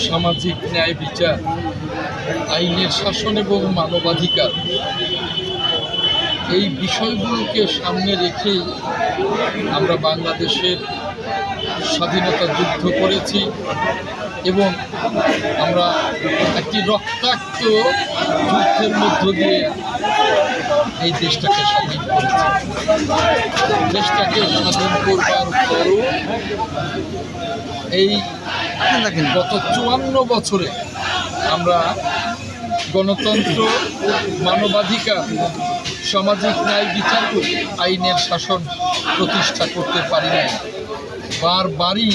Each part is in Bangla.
সামাজিক ন্যায় বিচার, আইনের শাসন এবং মানবাধিকার এই বিষয়গুলোকে সামনে রেখেই আমরা বাংলাদেশের স্বাধীনতা যুদ্ধ করেছি এবং আমরা একটি রক্তাক্ত যুদ্ধের মধ্য দিয়ে এই দেশটাকে স্বাধীন করেছি। দেশটাকে স্বাধীন করবার পরও এই গত 54 বছরে আমরা গণতন্ত্র, মানবাধিকার, সামাজিক ন্যায় বিচার, আইনের শাসন প্রতিষ্ঠা করতে পারি নাই। বারবারই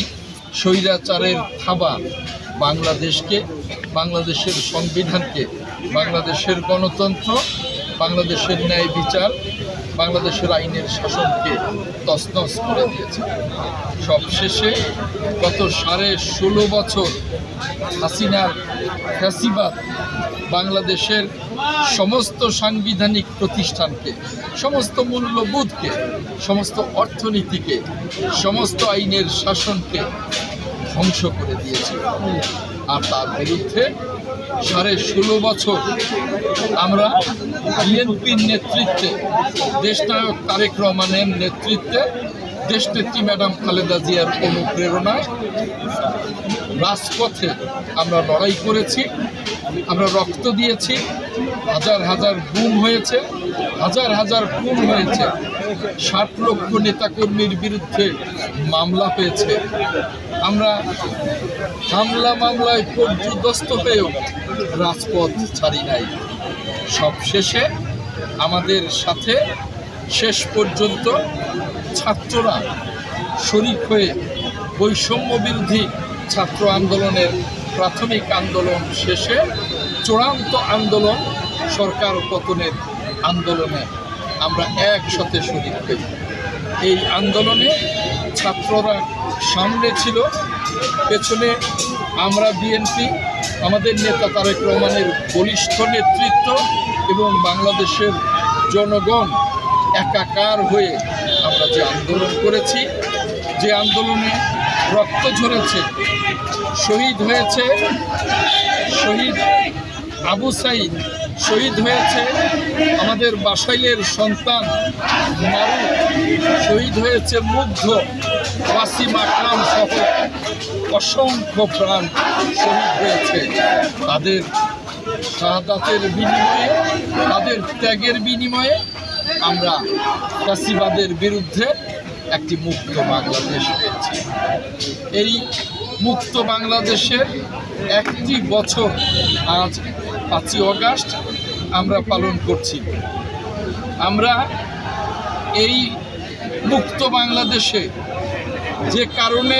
স্বৈরাচারের থাবা বাংলাদেশকে, বাংলাদেশের সংবিধানকে, বাংলাদেশের গণতন্ত্র, বাংলাদেশের ন্যায় বিচার, বাংলাদেশের আইনের শাসনকে তছনছ করে দিয়েছে। সবশেষে গত 16.5 বছর হাসিনার ফ্যাসিবাদ বাংলাদেশের সমস্ত সাংবিধানিক প্রতিষ্ঠানকে, সমস্ত মূল্যবোধকে, সমস্ত অর্থনীতিকে, সমস্ত আইনের শাসনকে ধ্বংস করে দিয়েছে। আর তার বিরুদ্ধে 16.5 বছর আমরা বিএনপির নেতৃত্বে, দেশনায়ক তারেক রহমানের নেতৃত্বে, দেশনেত্রী ম্যাডাম খালেদা জিয়ার অনুপ্রেরণায় রাজপথে আমরা লড়াই করেছি, আমরা রক্ত দিয়েছি, হাজার হাজার গুম হয়েছে, হাজার হাজার খুন হয়েছে, 60 লক্ষ নেতাকর্মীর বিরুদ্ধে মামলা হয়েছে। আমরা হামলা মামলায় পর্যুদস্ত হয়েও রাজপথ ছাড়ি নাই। সবশেষে আমাদের সাথে শেষ পর্যন্ত ছাত্ররা শরিক হয়ে বৈষম্য বিরোধী ছাত্র আন্দোলনের প্রাথমিক আন্দোলন শেষে চূড়ান্ত আন্দোলন, সরকার পতনের আন্দোলনে আমরা একসাথে শরিক হই। এই আন্দোলনে ছাত্ররা সামনে ছিল, পেছনে আমরা বিএনপি, আমাদের নেতা তারেক রহমানের বলিষ্ঠ নেতৃত্ব এবং বাংলাদেশের জনগণ একাকার হয়ে আমরা যে আন্দোলন করেছি, যে আন্দোলনে রক্ত ঝরেছে, শহীদ হয়েছে শহীদ আবু সাইদ, শহীদ হয়েছে আমাদের বাসাইলের সন্তান মারুফ, শহীদ হয়েছে মুগ্ধ, ওয়াসিম আকরাম সহ অসংখ্য প্রাণ শহীদ হয়েছে। তাদের শাহাদাতের বিনিময়ে, তাদের ত্যাগের বিনিময়ে আমরা ফ্যাসিবাদের বিরুদ্ধে একটি মুক্ত বাংলাদেশ পেয়েছি। এই মুক্ত বাংলাদেশের একটি বছর আজ 5ই অগাস্ট আমরা পালন করছি। আমরা এই মুক্ত বাংলাদেশে যে কারণে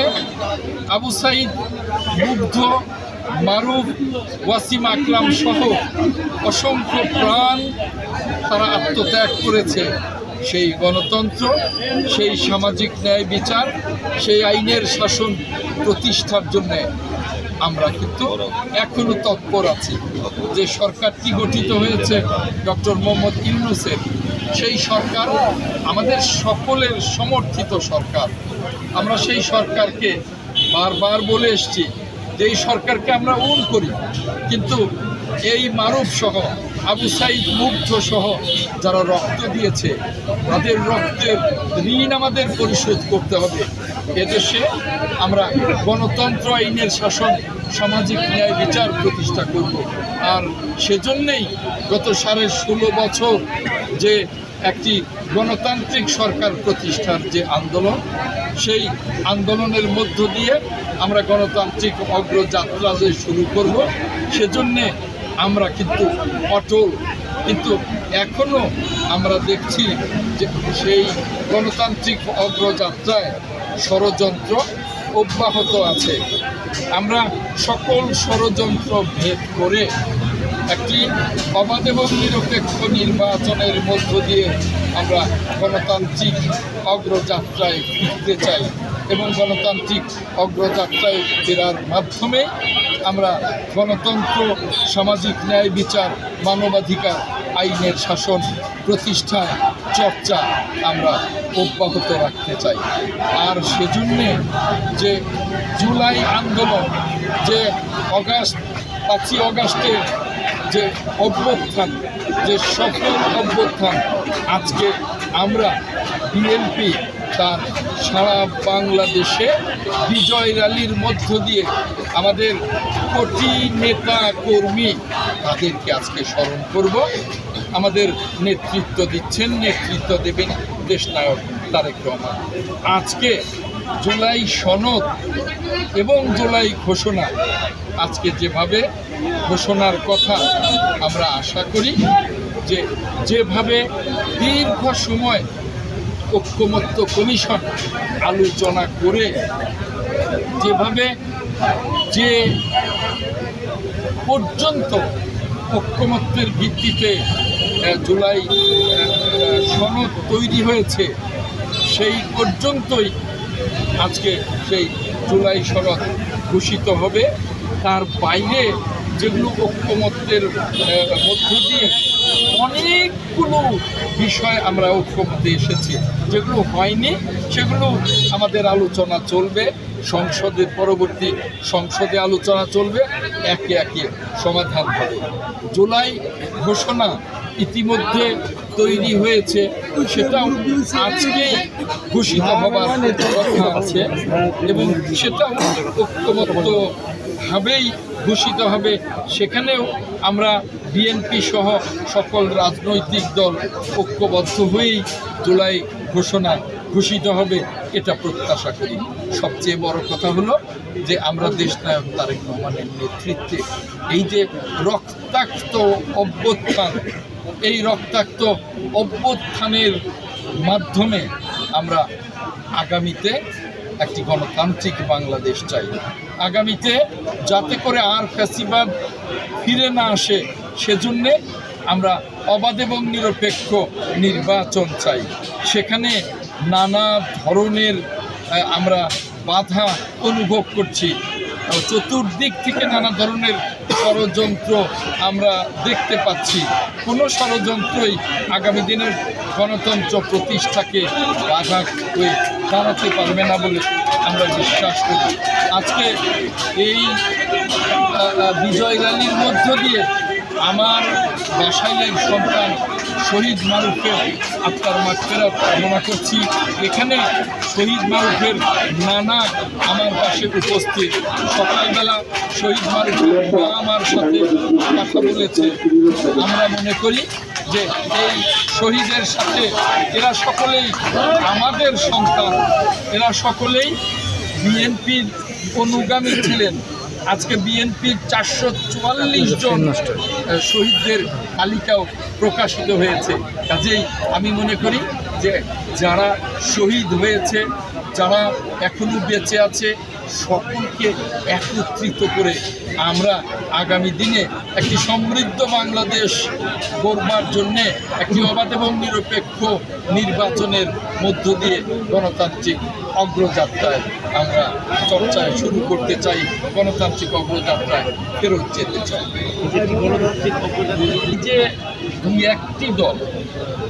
আবু সাইদ, মুগ্ধ, মারুফ, ওয়াসিম আকরাম সহ অসংখ্য প্রাণ তারা আত্মত্যাগ করেছে, সেই গণতন্ত্র, সেই সামাজিক ন্যায় বিচার, সেই আইনের শাসন প্রতিষ্ঠার জন্য আমরা কিন্তু এখনো তৎপর আছি। যে সরকারটি গঠিত হয়েছে ডক্টর মোহাম্মদ ইউনূসের, সেই সরকার আমাদের সকলের সমর্থিত সরকার। আমরা সেই সরকারকে বারবার বলে এসেছি যে এই সরকারকে আমরা করি, কিন্তু এই মারুফ সহ, আবু সাইদ, মুগ্ধ সহ যারা রক্ত দিয়েছে, তাদের রক্তের ঋণ আমাদের পরিশোধ করতে হবে। এদেশে আমরা গণতন্ত্র, আইনের শাসন, সামাজিক ন্যায় বিচার প্রতিষ্ঠা করব। আর সেজন্যেই গত 16.5 বছর যে একটি গণতান্ত্রিক সরকার প্রতিষ্ঠার যে আন্দোলন, সেই আন্দোলনের মধ্য দিয়ে আমরা গণতান্ত্রিক অগ্রযাত্রা যে শুরু করব, সেজন্যে আমরা কিন্তু অটল। কিন্তু এখনও আমরা দেখছি যে সেই গণতান্ত্রিক অগ্রযাত্রায় ষড়যন্ত্র অব্যাহত আছে। আমরা সকল ষড়যন্ত্র ভেদ করে একটি অবাধ এবং নিরপেক্ষ নির্বাচনের মধ্য দিয়ে আমরা গণতান্ত্রিক অগ্রযাত্রায় ফিরতে চাই এবং গণতান্ত্রিক অগ্রযাত্রায় ফেরার মাধ্যমে আমরা গণতন্ত্র, সামাজিক ন্যায় বিচার, মানবাধিকার, আইনের শাসন প্রতিষ্ঠায় চর্চা আমরা অব্যাহত রাখতে চাই। আর সেজন্যে যে জুলাই আন্দোলন, যে 5ই অগাস্টের যে অভ্যুত্থান, যে সফল অভ্যুত্থান, আজকে আমরা বিএনপি তার সারা বাংলাদেশে বিজয় র্যালির মধ্য দিয়ে আমাদের কোটি নেতা কর্মী তাদেরকে আজকে স্মরণ করব। আমাদের নেতৃত্ব দিচ্ছেন, নেতৃত্ব দেবেন দেশনায়ক তারেক রহমান। আজকে জুলাই সনদ এবং জুলাই ঘোষণা, আজকে যেভাবে ঘোষণার কথা আমরা আশা করি, যেভাবে দীর্ঘ সময় ঐক্যমত্য কমিশন আলোচনা করে যেভাবে যে পর্যন্ত ঐক্যমত্যের ভিত্তিতে জুলাই সনদ তৈরি হয়েছে, সেই পর্যন্তই আজকে সেই জুলাই সনদ ঘোষিত হবে। তার বাইরে যেগুলো ঐক্যমত্যের মধ্য দিয়ে অনেকগুলো বিষয় আমরা ঐক্যমত্যে এসেছি, যেগুলো হয়নি সেগুলো আমাদের আলোচনা চলবে, পরবর্তী সংসদে আলোচনা চলবে, একে একে সমাধান হবে। জুলাই ঘোষণা ইতিমধ্যে তৈরি হয়েছে, সেটাও আজকেই ঘোষিত হবার কথা আছে এবং সেটাও ঐক্যমত্যভাবেই ঘোষিত হবে। সেখানেও আমরা বিএনপি সহ সকল রাজনৈতিক দল ঐক্যবদ্ধ হয়েই জুলাই ঘোষণা ঘোষিত হবে, এটা প্রত্যাশা করি। সবচেয়ে বড় কথা হলো যে আমরা দেশনায়ক তারেক রহমানের নেতৃত্বে এই যে রক্তাক্ত অভ্যুত্থান, এই রক্তাক্ত অভ্যুত্থানের মাধ্যমে আমরা আগামীতে একটি গণতান্ত্রিক বাংলাদেশ চাই। আগামীতে যাতে করে আর ফ্যাসিবাদ ফিরে না আসে, সেজন্যে আমরা অবাধ এবং নিরপেক্ষ নির্বাচন চাই। সেখানে নানা ধরনের আমরা বাধা অনুভব করছি, চতুর্দিক থেকে নানা ধরনের ষড়যন্ত্র আমরা দেখতে পাচ্ছি। কোনো ষড়যন্ত্রই আগামী দিনের গণতন্ত্র প্রতিষ্ঠাকে বাধা হয়ে দাঁড়াতে পারবে না বলে আমরা বিশ্বাস করি। আজকে এই বিজয় র্যালির মধ্য দিয়ে আমার বাসাইলের সন্তান শহীদ মারুফের আত্মার মাগফিরাত কামনা করছি। এখানে শহীদ মারুফের নানা আমার পাশে উপস্থিত। সকালবেলা শহীদ মারুফের মা আমার সাথে কথা বলেছে। আমরা মনে করি যে এই শহীদের সাথে এরা সকলেই আমাদের সন্তান, এরা সকলেই বিএনপির অনুগামী ছিলেন। আজকে বিএনপির 444 জন শহীদদের তালিকাও প্রকাশিত হয়েছে। কাজেই আমি মনে করি যে যারা শহীদ হয়েছে, যারা এখনো বেঁচে আছে, সকলকে একত্রিত করে আমরা আগামী দিনে একটি সমৃদ্ধ বাংলাদেশ গড়বার জন্যে একটি অবাধ এবং নিরপেক্ষ নির্বাচনের মধ্য দিয়ে গণতান্ত্রিক অগ্রযাত্রায় আমরা চর্চায় শুরু করতে চাই, গণতান্ত্রিক অগ্রযাত্রায় ফেরত যেতে চাই। যে দুই একটি দল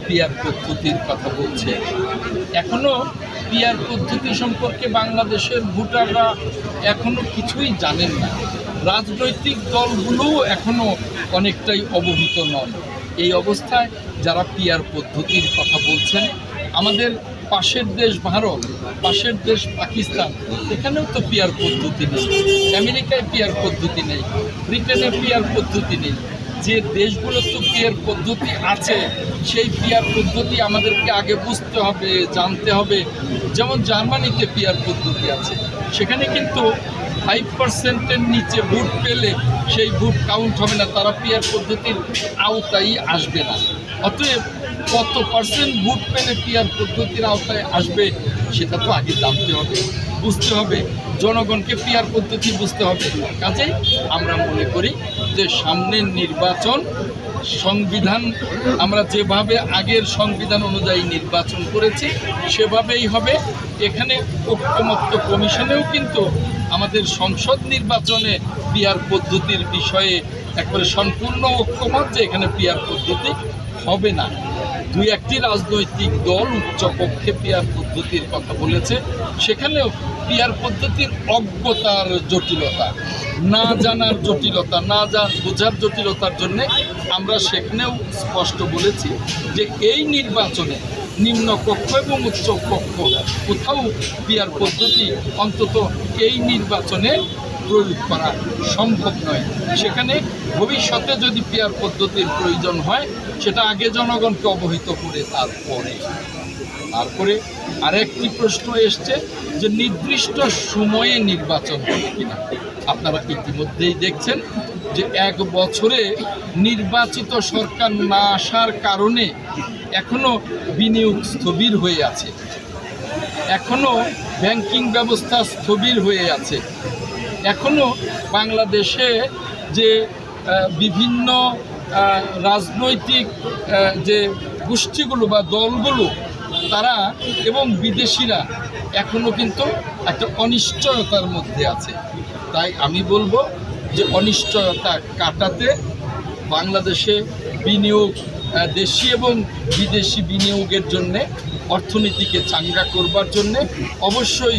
পিআর পদ্ধতির কথা বলছে, এখনো পিআর পদ্ধতি সম্পর্কে বাংলাদেশের ভোটাররা এখনো কিছুই জানেন না। রাজনৈতিক দলগুলোও এখনো অনেকটাই অবহিত নন। এই অবস্থায় যারা পিআর পদ্ধতির কথা বলছেন, আমাদের পাশের দেশ ভারত, পাশের দেশ পাকিস্তান, এখানেও তো পিআর পদ্ধতি নেই। আমেরিকায় পিআর পদ্ধতি নেই, ব্রিটেনে পিআর পদ্ধতি নেই। যে দেশগুলো তো পিআর পদ্ধতি আছে, সেই পিআর পদ্ধতি আমাদেরকে আগে বুঝতে হবে, জানতে হবে। যেমন জার্মানিতে পিআর পদ্ধতি আছে, সেখানে কিন্তু 5%-এর নিচে ভোট পেলে সেই ভোট কাউন্ট হবে না, তারা পিআর পদ্ধতির আওতায় আসবে না। অতএব কত পার্সেন্ট ভোট পেলে পিআর পদ্ধতির আওতায় আসবে সেটা তো আগে জানতে হবে, বুঝতে হবে, জনগণকে পিআর পদ্ধতি বুঝতে হবে। কাজেই আমরা মনে করি যে সামনের নির্বাচন সংবিধান, আমরা যেভাবে আগের সংবিধান অনুযায়ী নির্বাচন করেছি সেভাবেই হবে। এখানে ঐক্যমত্য কমিশনেও কিন্তু আমাদের সংসদ নির্বাচনে পিআর পদ্ধতির বিষয়ে একবারে সম্পূর্ণ ঐক্যমত যে এখানে পিআর পদ্ধতি হবে না। দুই একটি রাজনৈতিক দল উচ্চপক্ষে পিয়ার পদ্ধতির কথা বলেছে, সেখানেও পিয়ার পদ্ধতির অজ্ঞতার জটিলতা, না জানার জটিলতা, না বোঝার জটিলতার জন্যে আমরা সেখানেও স্পষ্ট বলেছি যে এই নির্বাচনে নিম্নকক্ষ এবং উচ্চকক্ষ কোথাও পিয়ার পদ্ধতি অন্তত এই নির্বাচনে প্রয়োগ করা সম্ভব নয়। সেখানে ভবিষ্যতে যদি পিয়ার পদ্ধতির প্রয়োজন হয় সেটা আগে জনগণকে অবহিত করে তারপরে আরেকটি প্রশ্ন এসছে যে নির্দিষ্ট সময়ে নির্বাচন হবে কিনা। আপনারা ইতিমধ্যেই দেখছেন যে 1 বছরে নির্বাচিত সরকার না আসার কারণে এখনো বিনিয়োগ স্থবির হয়ে আছে, এখনো ব্যাংকিং ব্যবস্থা স্থবির হয়ে আছে, এখনো বাংলাদেশে যে বিভিন্ন রাজনৈতিক যে গোষ্ঠীগুলো বা দলগুলো তারা এবং বিদেশিরা এখনো কিন্তু একটা অনিশ্চয়তার মধ্যে আছে। তাই আমি বলবো যে অনিশ্চয়তা কাটাতে বাংলাদেশে বিনিয়োগ, দেশি এবং বিদেশি বিনিয়োগের জন্যে, অর্থনীতিকে চাঙ্গা করবার জন্যে অবশ্যই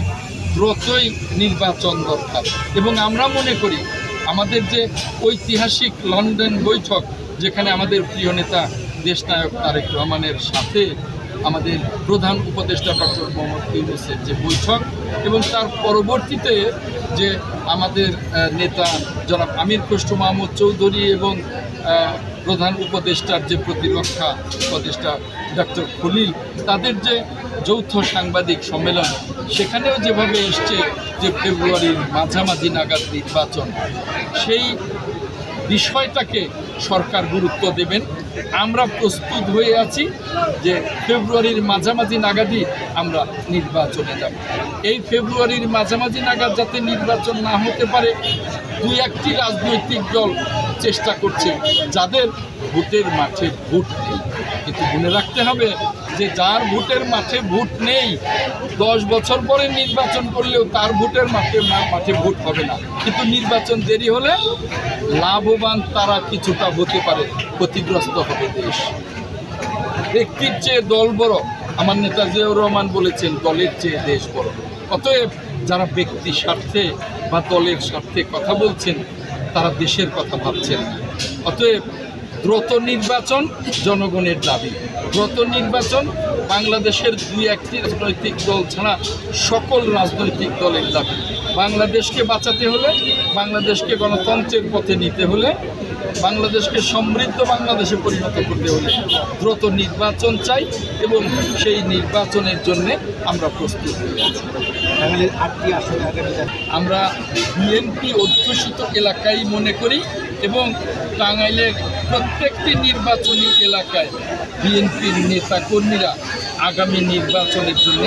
দ্রুতই নির্বাচন দরকার। এবং আমরা মনে করি আমাদের যে ঐতিহাসিক লন্ডন বৈঠক, যেখানে আমাদের প্রিয় নেতা দেশনায়ক তারেক রহমানের সাথে আমাদের প্রধান উপদেষ্টা ডক্টর মোহাম্মদ ইউনূসের যে বৈঠক, এবং তার পরবর্তীতে যে আমাদের নেতা জনাব আমির খসরু মাহমুদ চৌধুরী এবং প্রধান উপদেষ্টার যে প্রতিরক্ষা উপদেষ্টা ডক্টর খলিল, তাদের যে যৌথ সাংবাদিক সম্মেলন, সেখানেও যেভাবে এসছে যে ফেব্রুয়ারির মাঝামাঝি নাগাদ নির্বাচন, সেই বিষয়টাকে সরকার গুরুত্ব দেবেন। আমরা প্রস্তুত হয়ে আছি যে ফেব্রুয়ারির মাঝামাঝি নাগাদই আমরা নির্বাচনে যাব। এই ফেব্রুয়ারির মাঝামাঝি নাগাদ যাতে নির্বাচন না হতে পারে, 2-1টি রাজনৈতিক দল চেষ্টা করছে যাদের ভোটের মাঠে ভোট নেই। কিন্তু মনে রাখতে হবে যে যার ভোটের মাঠে ভোট নেই, 10 বছর পরে নির্বাচন করলেও তার ভোটের মাঠে ভোট হবে না। কিন্তু নির্বাচন দেরি হলে লাভবান তারা কিছুটা হতে পারে, ক্ষতিগ্রস্ত হবে দেশ। ব্যক্তির চেয়ে দল বড়, আমার নেতা জিয়াউর রহমান বলেছেন দলের চেয়ে দেশ বড়। অতএব যারা ব্যক্তি স্বার্থে বা দলের স্বার্থে কথা বলছেন তারা দেশের কথা ভাবছেন। অতএব দ্রুত নির্বাচন জনগণের দাবি, দ্রুত নির্বাচন বাংলাদেশের 2-1টি রাজনৈতিক দল ছাড়া সকল রাজনৈতিক দলের দাবি। বাংলাদেশকে বাঁচাতে হলে, বাংলাদেশকে গণতন্ত্রের পথে নিতে হলে, বাংলাদেশকে সমৃদ্ধ বাংলাদেশে পরিণত করতে হলে দ্রুত নির্বাচন চাই, এবং সেই নির্বাচনের জন্যে আমরা প্রস্তুত হয়ে আছি। আমরা বিএনপি অধ্যুষিত এলাকায় মনে করি, এবং টাঙ্গাইলের প্রত্যেকটি নির্বাচনী এলাকায় বিএনপির নেতাকর্মীরা আগামী নির্বাচনের জন্য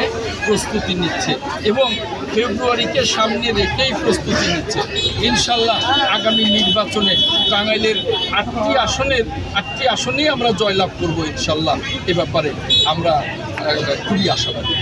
প্রস্তুতি নিচ্ছে, এবং ফেব্রুয়ারিকে সামনে রেখেই প্রস্তুতি নিচ্ছে। ইনশাল্লাহ আগামী নির্বাচনে টাঙ্গাইলের 8টি আসনেই আমরা জয়লাভ করব ইনশাল্লাহ। এ ব্যাপারে আমরা খুবই আশাবাদী।